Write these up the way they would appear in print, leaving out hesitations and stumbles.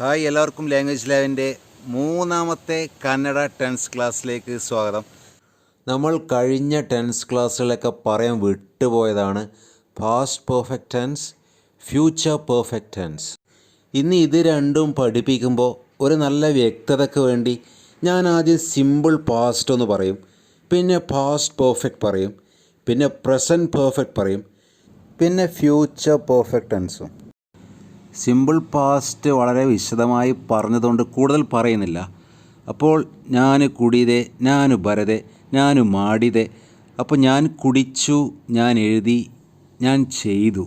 Hi, എല്ലാവർക്കും language ലാബിൻ്റെ മൂന്നാമത്തെ Kannada tense ക്ലാസ്സിലേക്ക് സ്വാഗതം. നമ്മൾ കഴിഞ്ഞ ടെൻസ് ക്ലാസ്സുകളൊക്കെ പറയാൻ വിട്ടുപോയതാണ് past perfect tense, future perfect tense. ഇന്ന് ഇത് രണ്ടും പഠിപ്പിക്കുമ്പോൾ ഒരു നല്ല വ്യക്തതയ്ക്ക് വേണ്ടി ഞാൻ ആദ്യം സിമ്പിൾ പാസ്റ്റ് എന്ന് പറയും, പിന്നെ പാസ്റ്റ് പെർഫെക്റ്റ് പറയും, പിന്നെ പ്രസൻറ്റ് പെർഫെക്റ്റ് പറയും, പിന്നെ ഫ്യൂച്ചർ പെർഫെക്റ്റ് ടെൻസും. സിമ്പിൾ പാസ്റ്റ് വളരെ വിശദമായി പറഞ്ഞതുകൊണ്ട് കൂടുതൽ പറയുന്നില്ല. അപ്പോൾ ഞാൻ കുടിയതെ, ഞാൻ ബരതെ, ഞാൻ മാടിതെ. അപ്പോൾ ഞാൻ കുടിച്ചു, ഞാൻ എഴുതി, ഞാൻ ചെയ്തു.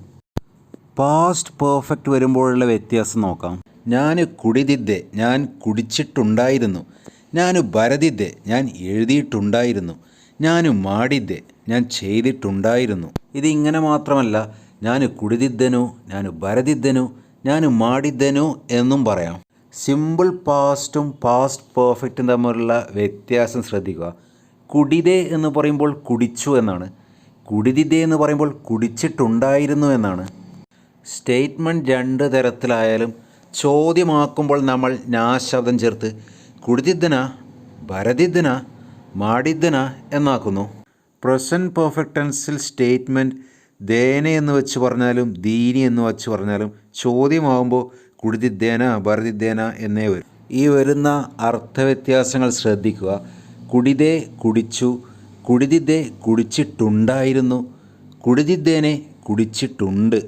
പാസ്റ്റ് പെർഫെക്റ്റ് വരുമ്പോഴുള്ള വ്യത്യാസം നോക്കാം. ഞാൻ കുടിതിദ്ദെ, ഞാൻ കുടിച്ചിട്ടുണ്ടായിരുന്നു. ഞാൻ ബരതിദ്ദെ, ഞാൻ എഴുതിയിട്ടുണ്ടായിരുന്നു. ഞാൻ മാടിദ്ദെ, ഞാൻ ചെയ്തിട്ടുണ്ടായിരുന്നു. ഇതിങ്ങനെ മാത്രമല്ല, ഞാൻ കുടിതിദ്ദനു, ഞാൻ ബരതിദ്ദനു, ഞാൻ മാടിദ്ദനു എന്നും പറയാം. സിമ്പിൾ പാസ്റ്റും പാസ്റ്റ് പെർഫെക്റ്റും തമ്മിലുള്ള വ്യത്യാസം ശ്രദ്ധിക്കുക. കുടിതേ എന്ന് പറയുമ്പോൾ കുടിച്ചു എന്നാണ്. കുടിതിദ്ദേ എന്ന് പറയുമ്പോൾ കുടിച്ചിട്ടുണ്ടായിരുന്നു എന്നാണ്. സ്റ്റേറ്റ്മെൻറ്റ് രണ്ട് തരത്തിലായാലും ചോദ്യമാക്കുമ്പോൾ നമ്മൾ ഞാ ശബ്ദം ചേർത്ത് കുടിതിദ്ദന, ബരതിദ്ദന, മാടിദ്ദന എന്നാക്കുന്നു. പ്രസൻറ്റ് പെർഫെക്റ്റ് ടെൻസിൽ സ്റ്റേറ്റ്മെൻറ്റ് ദേനെ എന്ന് വെച്ച് പറഞ്ഞാലും ദീനി എന്ന് വെച്ച് പറഞ്ഞാലും ചോദ്യമാകുമ്പോൾ കുടിതിദ്ദേന, ബരതിദ്ദേന എന്നേ വരും. ഈ വരുന്ന അർത്ഥവ്യത്യാസങ്ങൾ ശ്രദ്ധിക്കുക. കുടിതേ കുടിച്ചു, കുടിതിദ്ദേ കുടിച്ചിട്ടുണ്ടായിരുന്നു, കുടിതിദ്ദേനെ കുടിച്ചിട്ടുണ്ട്.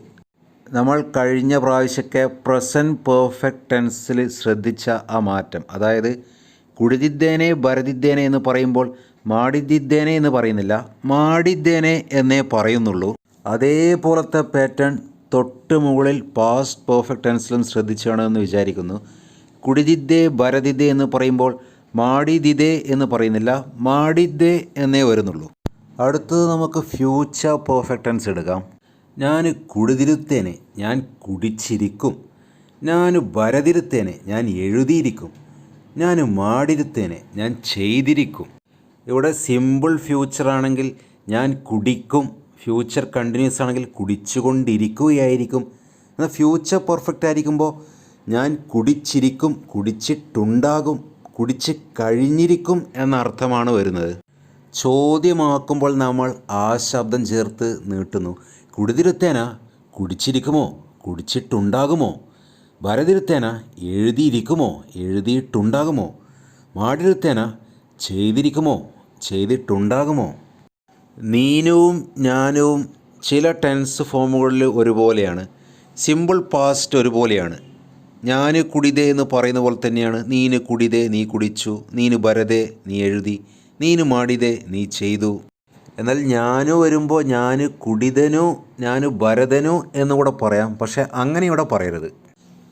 നമ്മൾ കഴിഞ്ഞ പ്രാവശ്യമൊക്കെ പ്രസൻറ്റ് പെർഫെക്റ്റ് ടെൻസിൽ ശ്രദ്ധിച്ച ആ മാറ്റം, അതായത് കുടിതിദ്ദേനെ ബരതിദ്ദേനെ എന്ന് പറയുമ്പോൾ മാടിദിദ്ദേനെ എന്ന് പറയുന്നില്ല, മാടിദ്ദേനെ എന്നേ പറയുന്നുള്ളൂ. അതേപോലത്തെ പാറ്റേൺ തൊട്ട് മുകളിൽ പാസ്റ്റ് പെർഫെക്റ്റ് ടെൻസിലും ശ്രദ്ധിച്ചാണെന്ന് വിചാരിക്കുന്നു. കുടിതിദ്ദേ ബരതിദ്ദേ എന്ന് പറയുമ്പോൾ മാടിദിദേ എന്ന് പറയുന്നില്ല, മാടിദ്ദേ എന്നേ വരുന്നുള്ളൂ. അടുത്തത് നമുക്ക് ഫ്യൂച്ചർ പെർഫെക്റ്റ് ടെൻസ് എടുക്കാം. ഞാൻ കുടിതിരുത്തേനെ, ഞാൻ കുടിച്ചിരിക്കും. ഞാൻ ബരതിരുത്തേനെ, ഞാൻ എഴുതിയിരിക്കും. ഞാൻ മാടിരുത്തേനെ, ഞാൻ ചെയ്തിരിക്കും. ഇവിടെ സിമ്പിൾ ഫ്യൂച്ചർ ആണെങ്കിൽ ഞാൻ കുടിക്കും, ഫ്യൂച്ചർ കണ്ടിന്യൂസ് ആണെങ്കിൽ കുടിച്ചുകൊണ്ടിരിക്കുകയായിരിക്കും. എന്നാൽ ഫ്യൂച്ചർ പെർഫെക്റ്റ് ആയിരിക്കുമ്പോൾ ഞാൻ കുടിച്ചിരിക്കും, കുടിച്ചിട്ടുണ്ടാകും, കുടിച്ച് കഴിഞ്ഞിരിക്കും എന്ന അർത്ഥമാണ് വരുന്നത്. ചോദ്യമാക്കുമ്പോൾ നമ്മൾ ആ ശബ്ദം ചേർത്ത് നീട്ടുന്നു. കുടിതിരുത്തേന കുടിച്ചിരിക്കുമോ, കുടിച്ചിട്ടുണ്ടാകുമോ. ബരതിരുത്തേന എഴുതിയിരിക്കുമോ, എഴുതിയിട്ടുണ്ടാകുമോ. മാടിരുത്തേന ചെയ്തിരിക്കുമോ, ചെയ്തിട്ടുണ്ടാകുമോ. നീനുവും ഞാനും ചില ടെൻസ് ഫോമുകളിൽ ഒരുപോലെയാണ്. സിമ്പിൾ പാസ്റ്റ് ഒരുപോലെയാണ്. ഞാൻ കുടിതേ എന്ന് പറയുന്ന പോലെ തന്നെയാണ് നീന് കുടിതേ, നീ കുടിച്ചു. നീന് ബരതേ, നീ എഴുതി. നീന് മാടിതേ, നീ ചെയ്തു. എന്നാൽ ഞാനു വരുമ്പോൾ ഞാൻ കുടിതനു, ഞാൻ ബരതനു എന്നുകൂടെ പറയാം. പക്ഷേ അങ്ങനെ ഇവിടെ പറയരുത്.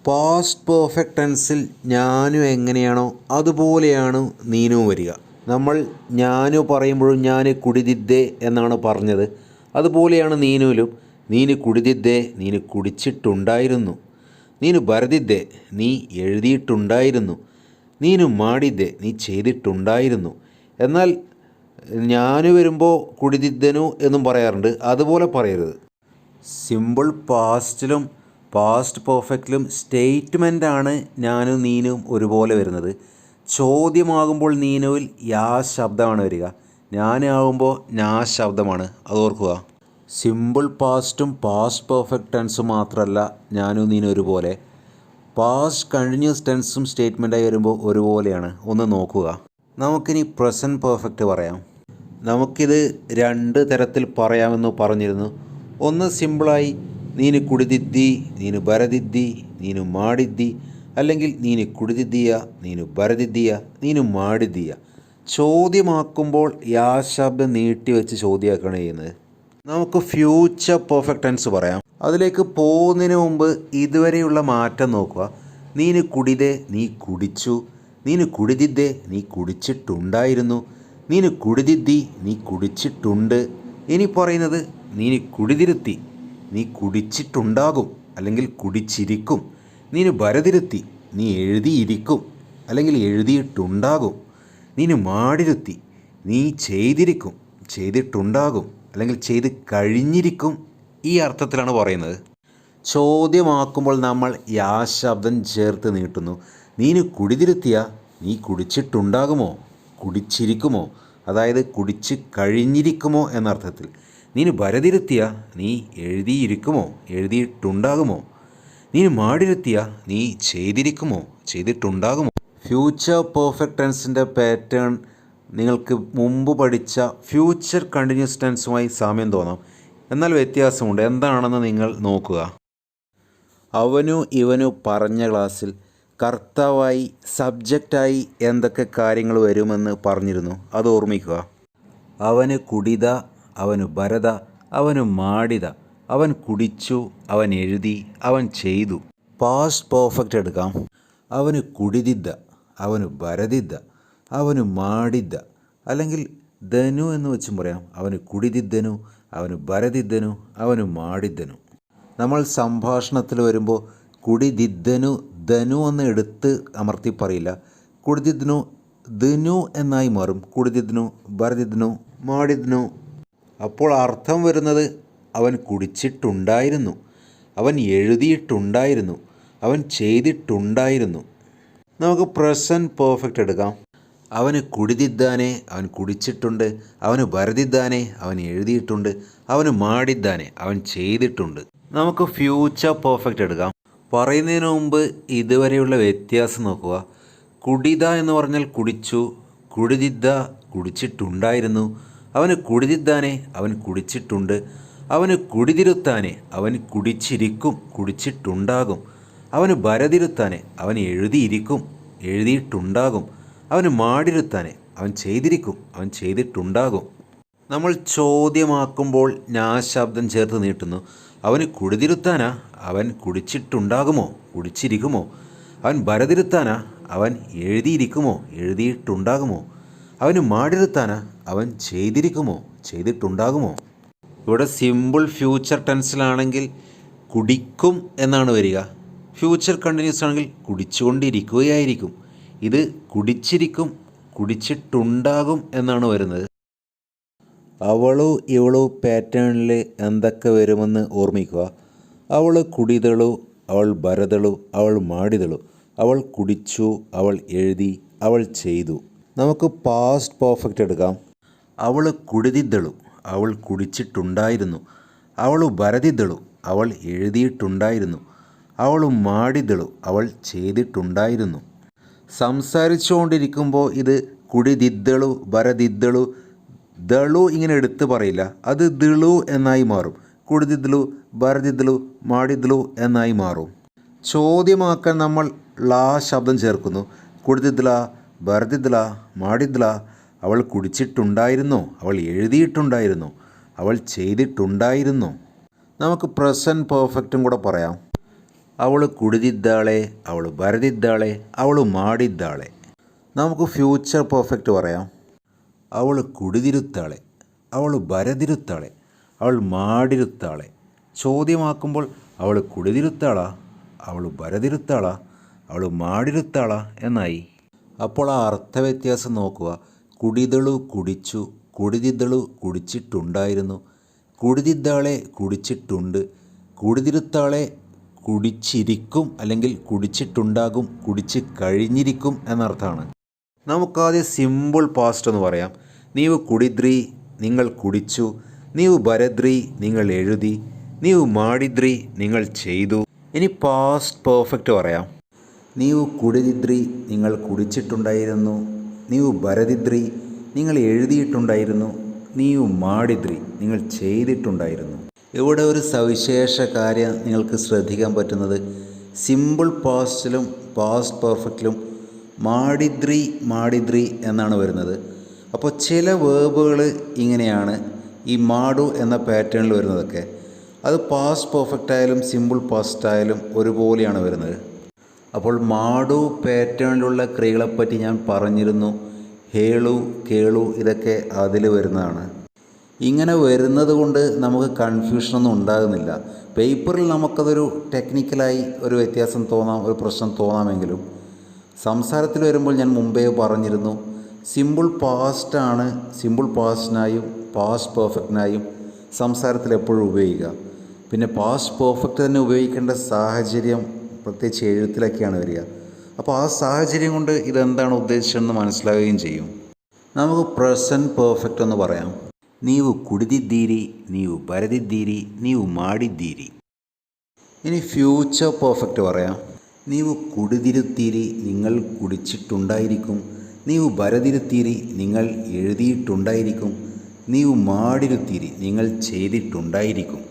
പാസ്റ്റ് പെർഫെക്റ്റ് ടെൻസിൽ ഞാനും എങ്ങനെയാണോ അതുപോലെയാണ് നീനും വരിക. നമ്മൾ ഞാനു പറയുമ്പോഴും ഞാൻ കുടിതിദ്ദേ എന്നാണ് പറഞ്ഞത്. അതുപോലെയാണ് നീനുവിലും. നീന് കുടിതിദ്ദേ, നീന് കുടിച്ചിട്ടുണ്ടായിരുന്നു. നീന് ബരതിദ്ദേ, നീ എഴുതിയിട്ടുണ്ടായിരുന്നു. നീന് മാടിദ്ദേ, നീ ചെയ്തിട്ടുണ്ടായിരുന്നു. എന്നാൽ ഞാനു വരുമ്പോൾ കുടിതിദ്ദനു എന്നും പറയാറുണ്ട്. അതുപോലെ പറയരുത്. സിമ്പിൾ പാസ്റ്റിലും പാസ്റ്റ് പെർഫെക്റ്റിലും സ്റ്റേറ്റ്മെൻറ്റാണ് ഞാനും നീനും ഒരുപോലെ വരുന്നത്. ചോദ്യമാകുമ്പോൾ നീനുവിൽ യാ ശബ്ദമാണ് വരിക. ഞാനാകുമ്പോൾ ഞാ ശബ്ദമാണ്. അത് ഓർക്കുക. സിമ്പിൾ പാസ്റ്റും പാസ്റ്റ് പെർഫെക്റ്റ് ടെൻസും മാത്രമല്ല ഞാനും നീനും ഒരുപോലെ. പാസ്റ്റ് കണ്ടിന്യൂസ് ടെൻസും സ്റ്റേറ്റ്മെൻറ്റായി വരുമ്പോൾ ഒരുപോലെയാണ്. ഒന്ന് നോക്കുക. നമുക്കിനി പ്രസൻറ്റ് പെർഫെക്റ്റ് പറയാം. നമുക്കിത് രണ്ട് തരത്തിൽ പറയാമെന്ന് പറഞ്ഞിരുന്നു. ഒന്ന് സിമ്പിളായി നീന് കുടിതിദ്ദി, നീന് ബരതിദ്ദി, നീന് മാടിദ്ദി, അല്ലെങ്കിൽ നീന് കുടിതിദ്ദിയ, നീന് ബരതിദ്ദിയ, നീന് മാടിദ്ദിയ. ചോദ്യമാക്കുമ്പോൾ യാ ശബ്ദം നീട്ടി വെച്ച് ചോദ്യമാക്കുകയാണ് ചെയ്യുന്നത്. നമുക്ക് ഫ്യൂച്ചർ പെർഫെക്റ്റ് ടെൻസ് പറയാം. അതിലേക്ക് പോകുന്നതിന് മുമ്പ് ഇതുവരെയുള്ള മാറ്റം നോക്കുക. നീന് കുടിതേ, നീ കുടിച്ചു. നീന് കുടിതിദ്ദേ, നീ കുടിച്ചിട്ടുണ്ടായിരുന്നു. നീന് കുടിതിദ്ദി, നീ കുടിച്ചിട്ടുണ്ട്. ഇനി പറയുന്നത് നീന് കുടിതിരുത്തി, നീ കുടിച്ചിട്ടുണ്ടാകും അല്ലെങ്കിൽ കുടിച്ചിരിക്കും. നീന് ബരതിരുത്തി, നീ എഴുതിയിരിക്കും അല്ലെങ്കിൽ എഴുതിയിട്ടുണ്ടാകും. നീന് മാടിരുത്തി, നീ ചെയ്തിരിക്കും, ചെയ്തിട്ടുണ്ടാകും അല്ലെങ്കിൽ ചെയ്ത് കഴിഞ്ഞിരിക്കും. ഈ അർത്ഥത്തിലാണ് പറയുന്നത്. ചോദ്യമാക്കുമ്പോൾ നമ്മൾ യാ ശബ്ദം ചേർത്ത് നീട്ടുന്നു. നീന് കുടിതിരുത്തിയ നീ കുടിച്ചിട്ടുണ്ടാകുമോ, കുടിച്ചിരിക്കുമോ, അതായത് കുടിച്ച് കഴിഞ്ഞിരിക്കുമോ എന്നർത്ഥത്തിൽ. നീന് വരതിരുത്തിയ നീ എഴുതിയിരിക്കുമോ, എഴുതിയിട്ടുണ്ടാകുമോ. നീന് മാടിരുത്തിയ നീ ചെയ്തിരിക്കുമോ, ചെയ്തിട്ടുണ്ടാകുമോ. ഫ്യൂച്ചർ പെർഫെക്റ്റ് ടെൻസിൻ്റെ പാറ്റേൺ നിങ്ങൾക്ക് മുമ്പ് പഠിച്ച ഫ്യൂച്ചർ കണ്ടിന്യൂസ് ടെൻസുമായി സാമ്യം തോന്നാം, എന്നാൽ വ്യത്യാസമുണ്ട്. എന്താണെന്ന് നിങ്ങൾ നോക്കുക. അവനു ഇവനു പറഞ്ഞ ക്ലാസ്സിൽ കർത്താവായി സബ്ജക്റ്റായി എന്തൊക്കെ കാര്യങ്ങൾ വരുമെന്ന് പറഞ്ഞിരുന്നു, അത് ഓർമ്മിക്കുക. അവന് കുടിത, അവന് ഭരത, അവന് മാടിത, അവൻ കുടിച്ചു, അവൻ എഴുതി, അവൻ ചെയ്തു. പാസ്റ്റ് പെർഫെക്റ്റ് എടുക്കാം. അവന് കുടിതിദ്ദ, അവന് ഭരതിദ്ദ, അവന് മാടിദ്ദ, അല്ലെങ്കിൽ ധനു എന്ന് വെച്ചും പറയാം. അവന് കുടിതിദ്ദനു, അവന് ഭരതിദ്ദനു, അവന് മാടിദ്ദനു. നമ്മൾ സംഭാഷണത്തിൽ വരുമ്പോൾ കുടിതിദ്ദനു ധനു എന്ന് എടുത്ത് അമർത്തി പറയില്ല. കുടിതിദ്ദനു ധനു എന്നായി മാറും. കുടിതിദ്ദനു, ഭരതിദ്ദനു, മാടിദ്ദനു. അപ്പോൾ അർത്ഥം വരുന്നത് അവൻ കുടിച്ചിട്ടുണ്ടായിരുന്നു, അവൻ എഴുതിയിട്ടുണ്ടായിരുന്നു, അവൻ ചെയ്തിട്ടുണ്ടായിരുന്നു. നമുക്ക് പ്രസൻറ്റ് പെർഫെക്റ്റ് എടുക്കാം. അവന് കുടിതിദ്ദാനെ, അവൻ കുടിച്ചിട്ടുണ്ട്. അവന് ഭരതിദ്ദാനെ, അവൻ എഴുതിയിട്ടുണ്ട്. അവന് മാടിദ്ദാനെ, അവൻ ചെയ്തിട്ടുണ്ട്. നമുക്ക് ഫ്യൂച്ചർ പെർഫെക്റ്റ് എടുക്കാം. പറയുന്നതിന് മുമ്പ് ഇതുവരെയുള്ള വ്യത്യാസം നോക്കുക. കുടിത എന്ന് പറഞ്ഞാൽ കുടിച്ചു, കുടിതിദ്ദ കുടിച്ചിട്ടുണ്ടായിരുന്നു. അവന് കുടിതിദ്ദാനെ, അവൻ കുടിച്ചിട്ടുണ്ട്. അവന് കുടിതിരുത്താനെ, അവൻ കുടിച്ചിരിക്കും, കുടിച്ചിട്ടുണ്ടാകും. അവന് ഭരതിരുത്താനെ, അവൻ എഴുതിയിരിക്കും, എഴുതിയിട്ടുണ്ടാകും. അവന് മാടിരുത്താനെ, അവൻ ചെയ്തിരിക്കും, അവൻ ചെയ്തിട്ടുണ്ടാകും. നമ്മൾ ചോദ്യമാക്കുമ്പോൾ ഞാ ശബ്ദം ചേർത്ത് നീട്ടുന്നു. അവന് കുടിതിരുത്താനാ, അവൻ കുടിച്ചിട്ടുണ്ടാകുമോ, കുടിച്ചിരിക്കുമോ. അവൻ ഭരതിരുത്താനാ, അവൻ എഴുതിയിരിക്കുമോ, എഴുതിയിട്ടുണ്ടാകുമോ. അവന് മാടിരുത്താനാ, അവൻ ചെയ്തിരിക്കുമോ, ചെയ്തിട്ടുണ്ടാകുമോ. ഇവിടെ സിമ്പിൾ ഫ്യൂച്ചർ ടെൻസിലാണെങ്കിൽ കുടിക്കും എന്നാണ് വരിക. ഫ്യൂച്ചർ കണ്ടിന്യൂസ് ആണെങ്കിൽ കുടിച്ചുകൊണ്ടിരിക്കുകയായിരിക്കും. ഇത് കുടിച്ചിരിക്കും, കുടിച്ചിട്ടുണ്ടാകും എന്നാണ് വരുന്നത്. അവളു ഇവളു പാറ്റേണിൽ എന്തൊക്കെ വരുമെന്ന് ഓർമ്മിക്കുക. അവൾ കുടിതളു, അവൾ ഭരതളു, അവൾ മാടിതളു, അവൾ കുടിച്ചു, അവൾ എഴുതി, അവൾ ചെയ്തു. നമുക്ക് പാസ്റ്റ് പെർഫെക്റ്റ് എടുക്കാം. അവൾ കുടിതിദ്ദളു, അവൾ കുടിച്ചിട്ടുണ്ടായിരുന്നു. അവൾ ഭരതിദ്ദളു, അവൾ എഴുതിയിട്ടുണ്ടായിരുന്നു. അവൾ മാടിദ്ദളു, അവൾ ചെയ്തിട്ടുണ്ടായിരുന്നു. സംസാരിച്ചുകൊണ്ടിരിക്കുമ്പോൾ ഇത് കുടിതിദ്ദളു, ഭരതിദ്ദളു, ദളു ഇങ്ങനെ എടുത്ത് പറയില്ല. അത് ദിളു എന്നായി മാറും. കുടിതിദ്ദളു, ഭരതിദ്ദളു, മാടിദ്ദളു എന്നായി മാറും. ചോദ്യമാക്കാൻ നമ്മൾ ള ശബ്ദം ചേർക്കുന്നു. കുടിതിദ്ദള, ഭരതിദ്ദള, മാടിദ്ദള. അവൾ കുടിച്ചിട്ടുണ്ടായിരുന്നോ, അവൾ എഴുതിയിട്ടുണ്ടായിരുന്നു, അവൾ ചെയ്തിട്ടുണ്ടായിരുന്നു. നമുക്ക് പ്രസൻറ്റ് പെർഫെക്റ്റും കൂടെ പറയാം. അവൾ കുടിതിദ്ദാളെ, അവൾ ഭരതിദ്ദാളെ, അവൾ മാടിദ്ദാളെ. നമുക്ക് ഫ്യൂച്ചർ പെർഫെക്റ്റ് പറയാം. അവൾ കുടിതിരുത്താളെ, അവൾ ഭരതിരുത്താളെ, അവൾ മാടിരുത്താളെ. ചോദ്യമാക്കുമ്പോൾ അവൾ കുടിതിരുത്താളാ, അവൾ ഭരതിരുത്താളാ, അവൾ മാടിരുത്താളാ എന്നായി. അപ്പോൾ ആ അർത്ഥവ്യത്യാസം നോക്കുക. കുടിതളു കുടിച്ചു, കുടിതിദ്ദളു കുടിച്ചിട്ടുണ്ടായിരുന്നു, കുടിതിദ്ദാളെ കുടിച്ചിട്ടുണ്ട്, കുടിതിരുത്താളെ കുടിച്ചിരിക്കും അല്ലെങ്കിൽ കുടിച്ചിട്ടുണ്ടാകും, കുടിച്ച് കഴിഞ്ഞിരിക്കും എന്നർത്ഥമാണ്. നമുക്കാദ്യം സിമ്പിൾ പാസ്റ്റ് എന്ന് പറയാം. നീവ് കുടിദ്രി, നിങ്ങൾ കുടിച്ചു. നീവ് ഭരദ്രി, നിങ്ങൾ എഴുതി. നീവ് മാടിദ്രി, നിങ്ങൾ ചെയ്തു. ഇനി പാസ്റ്റ് പെർഫെക്റ്റ് പറയാം. നീവ് കുടിതിദ്രി, നിങ്ങൾ കുടിച്ചിട്ടുണ്ടായിരുന്നു. നീവ് ഭരതിദ്രി, നിങ്ങൾ എഴുതിയിട്ടുണ്ടായിരുന്നു. നീവ് മാടിദ്രി, നിങ്ങൾ ചെയ്തിട്ടുണ്ടായിരുന്നു. ഇവിടെ ഒരു സവിശേഷ കാര്യം നിങ്ങൾക്ക് ശ്രദ്ധിക്കാൻ പറ്റുന്നത് സിമ്പിൾ പാസ്റ്റിലും പാസ്റ്റ് പെർഫെക്റ്റിലും മാടിദ്രി മാടിദ്രി എന്നാണ് വരുന്നത്. അപ്പോൾ ചില വേർബുകൾ ഇങ്ങനെയാണ് ഈ മാടു എന്ന പാറ്റേണിൽ വരുന്നതൊക്കെ. അത് പാസ്റ്റ് പെർഫെക്റ്റ് ആയാലും സിമ്പിൾ പാസ്റ്റ് ആയാലും ഒരുപോലെയാണ് വരുന്നത്. അപ്പോൾ മാടു പാറ്റേണിലുള്ള ക്രിയകളെപ്പറ്റി ഞാൻ പറഞ്ഞിരുന്നു. ഹേളു, കേളു ഇതൊക്കെ അതിൽ വരുന്നതാണ്. ഇങ്ങനെ വരുന്നത് കൊണ്ട് നമുക്ക് കൺഫ്യൂഷനൊന്നും ഉണ്ടാകുന്നില്ല. പേപ്പറിൽ നമുക്കതൊരു ടെക്നിക്കലായി ഒരു വ്യത്യാസം തോന്നാം, ഒരു പ്രശ്നം തോന്നാമെങ്കിലും സംസാരത്തിൽ വരുമ്പോൾ ഞാൻ മുമ്പേ പറഞ്ഞിരുന്നു, സിമ്പിൾ പാസ്റ്റാണ് സിമ്പിൾ പാസ്റ്റിനായും പാസ്റ്റ് പെർഫെക്റ്റിനായും സംസാരത്തിൽ എപ്പോഴും ഉപയോഗിക്കുക. പിന്നെ പാസ്റ്റ് പെർഫെക്റ്റ് തന്നെ ഉപയോഗിക്കേണ്ട സാഹചര്യം പ്രത്യേകിച്ച് എഴുത്തിലൊക്കെയാണ് വരിക. അപ്പോൾ ആ സാഹചര്യം കൊണ്ട് ഇതെന്താണ് ഉദ്ദേശിച്ചതെന്ന് മനസ്സിലാവുകയും ചെയ്യും. നമുക്ക് പ്രസൻറ്റ് പെർഫെക്റ്റ് എന്ന് പറയാം. നീവു കുടിದಿದ್ದೀರಿ, നീവു ಬರೆದಿದ್ದೀರಿ, നീവു ಮಾಡಿದ್ದೀರಿ. ഇനി ഫ്യൂച്ചർ പെർഫെക്റ്റ് പറയാം. നീവു കുടിതിരുത്തീരി, നിങ്ങൾ കുടിച്ചിട്ടുണ്ടായിരിക്കും. നീവു ബരതിരുത്തീരി, നിങ്ങൾ എഴുതിയിട്ടുണ്ടായിരിക്കും. നീവു മാടിരുത്തീരി, നിങ്ങൾ ചെയ്തിട്ടുണ്ടായിരിക്കും.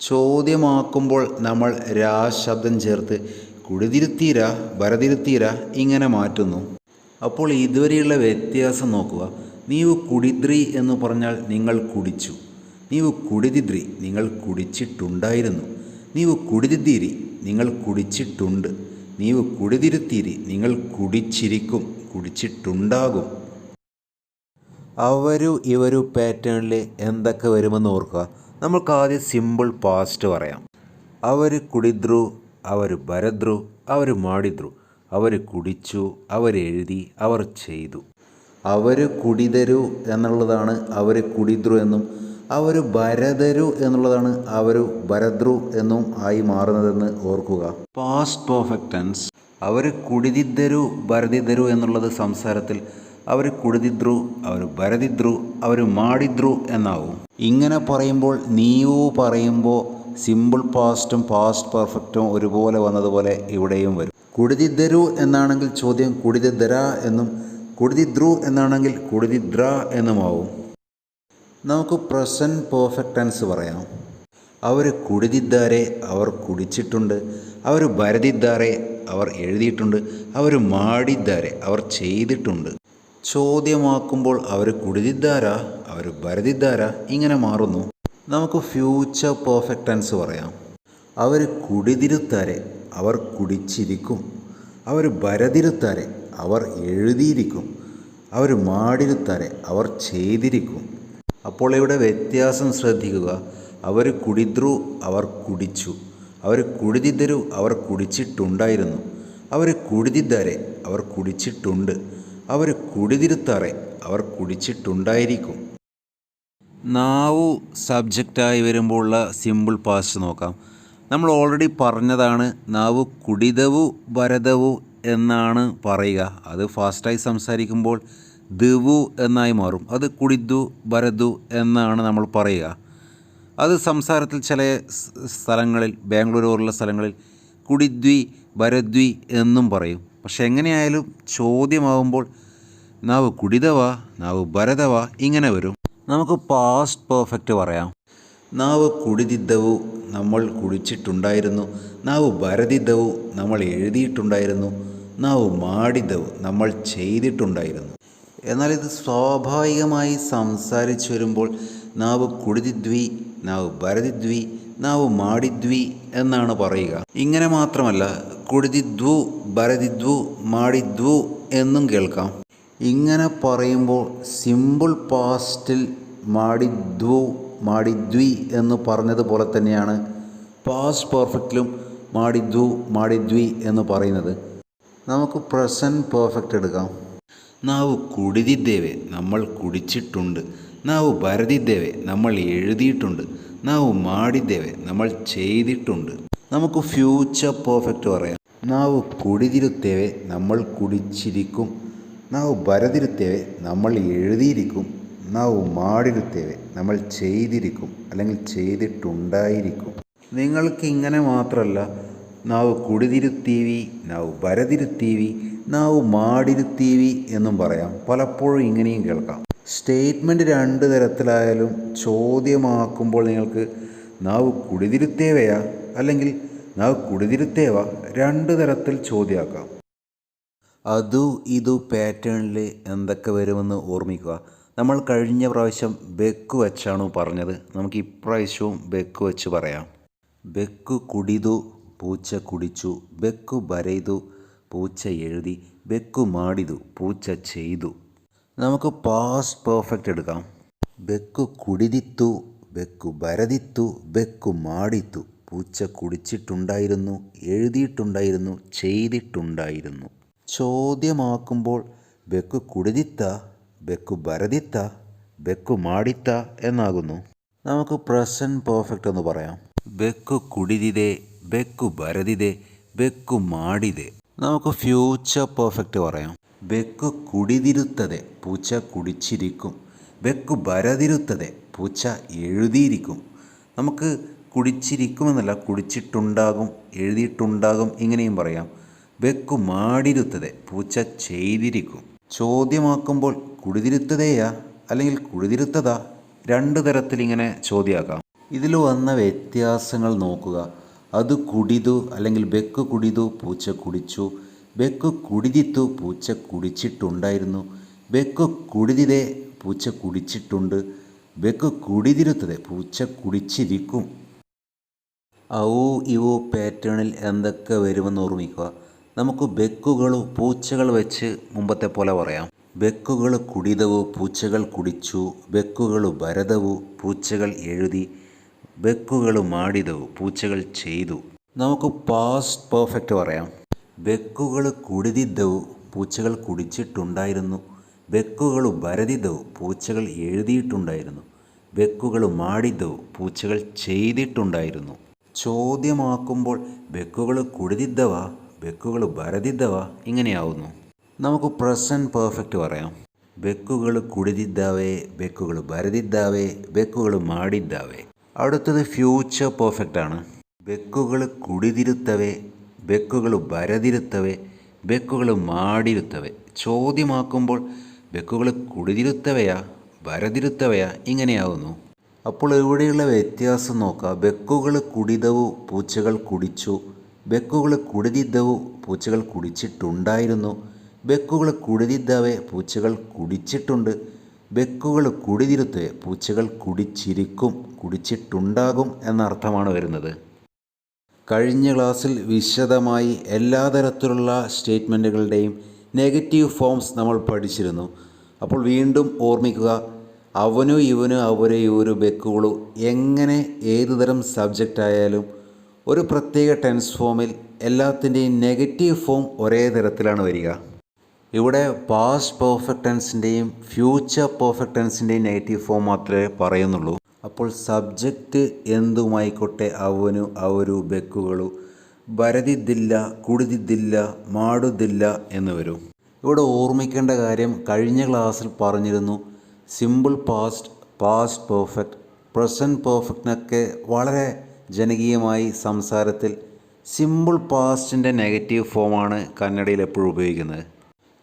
ചോദ്യമാക്കുമ്പോൾ നമ്മൾ രാ ശബ്ദം ചേർത്ത് കുടിതിരുത്തീര, ബരതിരുത്തീര ഇങ്ങനെ മാറ്റുന്നു. അപ്പോൾ ഇതുവരെയുള്ള വ്യത്യാസം നോക്കുക. നീവു കുടിദ്രി എന്ന് പറഞ്ഞാൽ നിങ്ങൾ കുടിച്ചു. നീവു കുടിതിദ്രി, നിങ്ങൾ കുടിച്ചിട്ടുണ്ടായിരുന്നു. നീവു കുടിതിದ್ದೀരി, നിങ്ങൾ കുടിച്ചിട്ടുണ്ട്. നീവു കുടിതിരുത്തീരി, നിങ്ങൾ കുടിച്ചിരിക്കും, കുടിച്ചിട്ടുണ്ടാകും. അവരു ഇവരു പാറ്റേണിൽ എന്തൊക്കെ വരുമെന്ന് ഓർക്കുക. നമുക്ക് ആദ്യം സിമ്പിൾ പാസ്റ്റ് പറയാം. അവർ കുടിದ್ರು, അവർ ബരದ್ರು, അവർ മാടിದ್ರು. അവർ കുടിച്ചു, അവരെഴുതി, അവർ ചെയ്തു. അവർ കുടിതരു എന്നുള്ളതാണ് അവർ കുടിദ്രു എന്നും, അവർ ബരതരു എന്നുള്ളതാണ് അവർ ബരദ്രു എന്നും ആയി മാറുന്നതെന്ന് ഓർക്കുക. പാസ്റ്റ് പെർഫെക്റ്റ് ടെൻസ് അവർ കുടിതിദ്ദരു ബരതിദ്ദരു എന്നുള്ളത് സംസാരത്തിൽ അവർ കുടിതിദ്രു, അവർ ബരതിദ്രു, അവർ മാടിദ്രു എന്നാവും. ഇങ്ങനെ പറയുമ്പോൾ നീവു പറയുമ്പോൾ സിമ്പിൾ പാസ്റ്റും പാസ്റ്റ് പെർഫെക്റ്റും ഒരുപോലെ വന്നതുപോലെ ഇവിടെയും വരും. കുടിതിദ്ദരു എന്നാണെങ്കിൽ ചോദ്യം കുടിതിദ്ദര എന്നും, കുടിതിദ്രു എന്നാണെങ്കിൽ കുടിതിദ്ര എന്നുമാവും. നമുക്ക് പ്രസൻറ്റ് പെർഫെക്റ്റ് ടെൻസ് പറയാം. അവർ കുടിതിದ್ದಾരെ, അവർ കുടിച്ചിട്ടുണ്ട്. അവർ ബരതിದ್ದಾരെ, അവർ എഴുതിയിട്ടുണ്ട്. അവർ മാടിದ್ದಾരെ, അവർ ചെയ്തിട്ടുണ്ട്. ചോദ്യമാക്കുമ്പോൾ അവർ കുടിതിದ್ದಾരാ, അവർ ബരതിದ್ದಾരാ ഇങ്ങനെ മാറുന്നു. നമുക്ക് ഫ്യൂച്ചർ പെർഫെക്റ്റ് ടെൻസ് പറയാം. അവർ കുടിതിരുത്താരെ, അവർ കുടിച്ചിരിക്കും. അവർ ബരതിരുത്താരെ, അവർ എഴുതിയിരിക്കും. അവർ മാടിരുത്താരെ, അവർ ചെയ്തിരിക്കും. അപ്പോൾ ഇവിടെ വ്യത്യാസം ശ്രദ്ധിക്കുക. അവർ കുടിദ്രു, അവർ കുടിച്ചു. അവർ കുടിതിദ്ദരു, അവർ കുടിച്ചിട്ടുണ്ടായിരുന്നു. അവർ കുടിതിದ್ದಾരെ, അവർ കുടിച്ചിട്ടുണ്ട്. അവർ കുടിതിരുത്താറെ, അവർ കുടിച്ചിട്ടുണ്ടായിരിക്കും. നാവു സബ്ജക്റ്റായി വരുമ്പോഴുള്ള സിമ്പിൾ പാസ്റ്റ് നോക്കാം. നമ്മൾ ഓൾറെഡി പറഞ്ഞതാണ് നാവു കുടിതവു ബരതവു എന്നാണ് പറയുക. അത് ഫാസ്റ്റായി സംസാരിക്കുമ്പോൾ ദിവു എന്നായി മാറും. അത് കുടിദ്ദു ബരദു എന്നാണ് നമ്മൾ പറയുക. അത് സംസാരത്തിൽ ചില സ്ഥലങ്ങളിൽ, ബാംഗ്ലൂർ പോലുള്ള സ്ഥലങ്ങളിൽ കുടിദ്വി ബരദ്വി എന്നും പറയും. പക്ഷെ എങ്ങനെയായാലും ചോദ്യമാവുമ്പോൾ നാവ് കുടിതവ, നാവ് ബരതവ ഇങ്ങനെ വരും. നമുക്ക് പാസ്റ്റ് പെർഫെക്റ്റ് പറയാം. നാവ് കുടിതിദ്ദവു, നമ്മൾ കുടിച്ചിട്ടുണ്ടായിരുന്നു. നാവ് ബരതിദ്ദവു, നമ്മൾ എഴുതിയിട്ടുണ്ടായിരുന്നു. നാവ് മാടിദ്ദവു, നമ്മൾ ചെയ്തിട്ടുണ്ടായിരുന്നു. എന്നാൽ ഇത് സ്വാഭാവികമായി സംസാരിച്ചു വരുമ്പോൾ നാവ് കുടിതിദ്വി, നാവ് ബരതിദ്വി, നാവ് മാടിദ്വി എന്നാണ് പറയുക. ഇങ്ങനെ മാത്രമല്ല, കുടിതിദ്വു, ബരതിദ്വു, മാടിദ്വു എന്നും കേൾക്കാം. ഇങ്ങനെ പറയുമ്പോൾ സിമ്പിൾ പാസ്റ്റിൽ മാടിദ്വു, മാടിദ്വി എന്ന് പറഞ്ഞതുപോലെ തന്നെയാണ് പാസ്റ്റ് പെർഫെക്റ്റിലും മാടിദ്വു, മാടിദ്വി എന്ന് പറയുന്നത്. നമുക്ക് പ്രസൻറ്റ് പെർഫെക്റ്റ് എടുക്കാം. നാവ് കുടിതിದ್ದೇವೆ, നമ്മൾ കുടിച്ചിട്ടുണ്ട്. നാവ് ബരതിದ್ದೇವೆ, നമ്മൾ എഴുതിയിട്ടുണ്ട്. നാവ് മാടിದ್ದೇವೆ, നമ്മൾ ചെയ്തിട്ടുണ്ട്. നമുക്ക് ഫ്യൂച്ചർ പെർഫെക്റ്റ് പറയാം. നാവ് കുടിതിരുത്തേವೆ, നമ്മൾ കുടിച്ചിരിക്കും. നാവ് ബരതിരുത്തേವೆ, നമ്മൾ എഴുതിയിരിക്കും. നാവ് മാടിരുത്തേವೆ, നമ്മൾ ചെയ്തിരിക്കും അല്ലെങ്കിൽ ചെയ്തിട്ടുണ്ടായിരിക്കും. നിങ്ങൾക്ക് ഇങ്ങനെ മാത്രമല്ല, നാവ് കുടിതിരുത്തീവി, നാവ് ബരതിരുത്തീവി, നാവ് മാടിരുത്തീവി എന്നും പറയാം. പലപ്പോഴും ഇങ്ങനെയും കേൾക്കാം. സ്റ്റേറ്റ്മെൻറ്റ് രണ്ട് തരത്തിലായാലും ചോദ്യമാക്കുമ്പോൾ നിങ്ങൾക്ക് നാവ് കുടിതിരുത്തേവയാ അല്ലെങ്കിൽ നാവ് കുടിതിരുത്തേവ രണ്ട് തരത്തിൽ ചോദ്യമാക്കാം. അതു ഇതു പാറ്റേണിൽ എന്തൊക്കെ വരുമെന്ന് ഓർമ്മിക്കുക. നമ്മൾ കഴിഞ്ഞ പ്രാവശ്യം ബെക്ക് വെച്ചാണ് പറഞ്ഞത്. നമുക്ക് ഇപ്രാവശ്യവും ബെക്ക് വെച്ച് പറയാം. ബെക്കു കുടിതു, പൂച്ച കുടിച്ചു. ബെക്കു ബരയ്തു, പൂച്ച എഴുതി. ബെക്കു മാടിതു, പൂച്ച ചെയ്തു. നമുക്ക് പാസ്റ്റ് പെർഫെക്റ്റ് എടുക്കാം. ബെക്കു കുടിതിത്തു, ബെക്കു ബരതിത്തു, ബെക്കു മാടിത്തു. പൂച്ച കുടിച്ചിട്ടുണ്ടായിരുന്നു, എഴുതിയിട്ടുണ്ടായിരുന്നു, ചെയ്തിട്ടുണ്ടായിരുന്നു. ചോദ്യമാക്കുമ്പോൾ ബെക്കു കുടിതിത്ത, ബെക്കു ബരതിത്ത, ബെക്കു മാടിത്ത എന്നാകുന്നു. നമുക്ക് പ്രസൻറ്റ് പെർഫെക്റ്റ് എന്ന് പറയാം. ಬೆಕ್ಕು ಕುಡಿದಿದೆ, ಬೆಕ್ಕು ಬರೆದಿದೆ, ಬೆಕ್ಕು ಮಾಡಿದೆ. നമുക്ക് ഫ്യൂച്ചർ പെർഫെക്റ്റ് പറയാം. ಬೆಕ್ಕು കുടിതിരുತ್ತದೆ, പൂച്ച കുടിച്ചിരിക്കും. ಬೆಕ್ಕು ಬರೆದಿರುತ್ತದೆ, പൂച്ച എഴുതിയിരിക്കും. നമുക്ക് കുടിച്ചിരിക്കുമെന്നല്ല, കുടിച്ചിട്ടുണ്ടാകും, എഴുതിയിട്ടുണ്ടാകും, ഇങ്ങനെയും പറയാം. ಬೆಕ್ಕು ಮಾಡಿರುತ್ತದೆ, പൂച്ച ചെയ്തിരിക്കും. ചോദ്യമാക്കുമ്പോൾ കുടിതിരുത്തതേയാ അല്ലെങ്കിൽ കുടിതിരുത്തതാ, രണ്ട് തരത്തിൽ ഇങ്ങനെ ചോദ്യമാക്കാം. ഇതിൽ വന്ന വ്യത്യാസങ്ങൾ നോക്കുക. അത് കുടിതു അല്ലെങ്കിൽ ಬೆಕ್ಕು കുടിതു, പൂച്ച കുടിച്ചു. ಬೆಕ್ಕು കുടിದಿತ್ತು, പൂച്ച കുടിച്ചിട്ടുണ്ടായിരുന്നു. ಬೆಕ್ಕು കുടിದಿದೆ, പൂച്ച കുടിച്ചിട്ടുണ്ട്. ಬೆಕ್ಕು കുടിതിരുತ್ತದೆ, പൂച്ച കുടിച്ചിരിക്കും. ഔ ഇവോ പാറ്റേണിൽ എന്തൊക്കെ വരുമെന്ന് ഓർമ്മിക്കുക. നമുക്ക് ಬೆಕ್ಕುಗಳು പൂച്ചകൾ വെച്ച് മുമ്പത്തെ പോലെ പറയാം. ಬೆಕ್ಕುകൾ കുടിದವು, പൂച്ചകൾ കുടിച്ചു. ಬೆಕ್ಕುಗಳು ಬರೆದವು, പൂച്ചകൾ എഴുതി. ಬೆಕ್ಕುಗಳು ಮಾಡಿದವು, പൂച്ചകൾ ചെയ്തു. നമുക്ക് പാസ്റ്റ് പെർഫെക്റ്റ് പറയാം. ಬೆಕ್ಕುಗಳು കുടിದಿದ್ದವು, പൂച്ചകൾ കുടിച്ചിട്ടുണ്ടായിരുന്നു. ಬೆಕ್ಕುಗಳು ಬರೆದಿದ್ದವು, പൂച്ചകൾ എഴുതിയിട്ടുണ്ടായിരുന്നു. ಬೆಕ್ಕುಗಳು ಮಾಡಿದ್ದವು, പൂച്ചകൾ ചെയ്തിട്ടുണ്ടായിരുന്നു. ചോദ്യമാക്കുമ്പോൾ ಬೆಕ್ಕುಗಳು കുടിದಿದ್ದവ, ಬೆಕ್ಕುകൾ ಬರೆದಿದ್ದവ ഇങ്ങനെയാവുന്നു. നമുക്ക് പ്രസൻറ്റ് പെർഫെക്റ്റ് പറയാം. ಬೆಕ್ಕುಗಳು കുടിದಿದ್ದಾವೆ, ಬೆಕ್ಕುಗಳು ಬರೆದಿದ್ದಾವೆ, ಬೆಕ್ಕುಗಳು ಮಾಡಿದ್ದಾವೆ. അടുത്തത് ഫ്യൂച്ചർ പെർഫെക്റ്റ് ആണ്. ಬೆಕ್ಕುകൾ കുടിതിരുത്തವೆ, ಬೆಕ್ಕುಗಳು ಬರೆದಿರುತ್ತವೆ, ಬೆಕ್ಕುകൾ ಮಾಡಿರುತ್ತವೆ. ചോദ്യമാക്കുമ്പോൾ ಬೆಕ್ಕುകൾ കുടിതിരുത്തവയാ, ಬರೆದಿರುತ್ತവയാ ഇങ്ങനെയാവുന്നു. അപ്പോൾ ഇവിടെയുള്ള വ്യത്യാസം നോക്കാം. ಬೆಕ್ಕುകൾ കുടിದವು, പൂച്ചകൾ കുടിച്ചു. ಬೆಕ್ಕುകൾ കുടിದಿದ್ದವು, പൂച്ചകൾ കുടിച്ചിട്ടുണ്ടായിരുന്നു. ಬೆಕ್ಕುകൾ കുടിದಿದ್ದಾವೆ, പൂച്ചകൾ കുടിച്ചിട്ടുണ്ട്. ಬೆಕ್ಕುകൾ കുടിതിരുത്തವೆ, പൂച്ചകൾ കുടിച്ചിരിക്കും, കുടിച്ചിട്ടുണ്ടാകും എന്നർത്ഥമാണ് വരുന്നത്. കഴിഞ്ഞ ക്ലാസ്സിൽ വിശദമായി എല്ലാ തരത്തിലുള്ള സ്റ്റേറ്റ്മെൻറ്റുകളുടെയും നെഗറ്റീവ് ഫോംസ് നമ്മൾ പഠിച്ചിരുന്നു. അപ്പോൾ വീണ്ടും ഓർമ്മിക്കുക, അവനു ഇവനു അവരെ ഇവരു ಬೆಕ್ಕುಗಳು എങ്ങനെ ഏതുതരം സബ്ജക്റ്റ് ആയാലും ഒരു പ്രത്യേക ടെൻസ് ഫോമിൽ എല്ലാത്തിൻ്റെയും നെഗറ്റീവ് ഫോം ഒരേ തരത്തിലാണ് വരിക. ഇവിടെ പാസ്റ്റ് പെർഫെക്റ്റ് ടെൻസിൻ്റെയും ഫ്യൂച്ചർ പെർഫെക്റ്റ് ടെൻസിൻ്റെയും നെഗറ്റീവ് ഫോം മാത്രമേ പറയുന്നുള്ളൂ. അപ്പോൾ സബ്ജക്റ്റ് എന്തുമായിക്കോട്ടെ, അവനു അവരു ಬೆಕ್ಕುಗಳು, ಬರೆದಿದ್ದಿಲ್ಲ, കുടിದಿದ್ದಿಲ್ಲ, ಮಾಡುದಿಲ್ಲ എന്ന് വരും. ഇവിടെ ഓർമ്മിക്കേണ്ട കാര്യം കഴിഞ്ഞ ക്ലാസ്സിൽ പറഞ്ഞിരുന്നു. Simple past, past perfect, present പെർഫെക്റ്റിനൊക്കെ വളരെ ജനകീയമായി സംസാരത്തിൽ സിമ്പിൾ പാസ്റ്റിൻ്റെ നെഗറ്റീവ് ഫോമാണ് കന്നഡയിൽ എപ്പോഴും ഉപയോഗിക്കുന്നത്.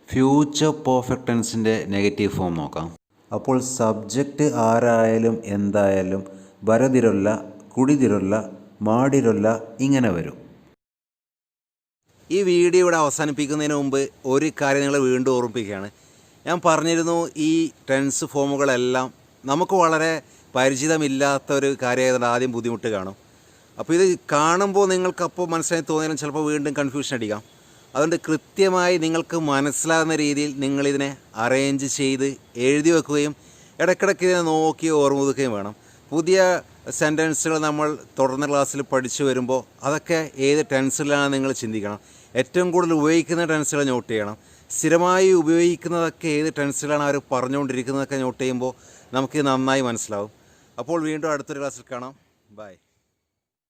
ഫ്യൂച്ചർ പെർഫെക്റ്റ് ടെൻസിൻ്റെ നെഗറ്റീവ് ഫോം നോക്കാം. അപ്പോൾ സബ്ജക്റ്റ് ആരായാലും എന്തായാലും ಬರೆದಿರಲ್ಲ, കുടിതിരല്ല, ಮಾಡಿರಲ್ಲ ഇങ്ങനെ വരും. ഈ വീഡിയോ ഇവിടെ അവസാനിപ്പിക്കുന്നതിന് മുമ്പ് ഒരു കാര്യം നിങ്ങൾ വീണ്ടും ഓർമ്മിപ്പിക്കുകയാണ്. ഞാൻ പറഞ്ഞിരുന്നു, ഈ ടെൻസ് ഫോമുകളെല്ലാം നമുക്ക് വളരെ പരിചിതമില്ലാത്ത ഒരു കാര്യമായതുകൊണ്ട് ആദ്യം ബുദ്ധിമുട്ട് കാണും. അപ്പോൾ ഇത് കാണുമ്പോൾ നിങ്ങൾക്കപ്പോൾ മനസ്സിലായി തോന്നിയാലും ചിലപ്പോൾ വീണ്ടും കൺഫ്യൂഷൻ അടിക്കാം. അതുകൊണ്ട് കൃത്യമായി നിങ്ങൾക്ക് മനസ്സിലാകുന്ന രീതിയിൽ നിങ്ങളിതിനെ അറേഞ്ച് ചെയ്ത് എഴുതി വെക്കുകയും ഇടയ്ക്കിടയ്ക്ക് ഇതിനെ നോക്കി ഓർമ്മ പുതുക്കുകയും വേണം. പുതിയ സെൻറ്റൻസുകൾ നമ്മൾ തുടർന്ന ക്ലാസ്സിൽ പഠിച്ചു വരുമ്പോൾ അതൊക്കെ ഏത് ടെൻസിലാണ് നിങ്ങൾ ചിന്തിക്കണം. ഏറ്റവും കൂടുതൽ ഉപയോഗിക്കുന്ന ടെൻസുകൾ നോട്ട് ചെയ്യണം. സ്ഥിരമായി ഉപയോഗിക്കുന്നതൊക്കെ ഏത് ടെൻസിലാണ് അവർ പറഞ്ഞുകൊണ്ടിരിക്കുന്നതൊക്കെ നോട്ട് ചെയ്യുമ്പോൾ നമുക്ക് നന്നായി മനസ്സിലാവും. അപ്പോൾ വീണ്ടും അടുത്തൊരു ക്ലാസ്സിൽ കാണാം. ബൈ.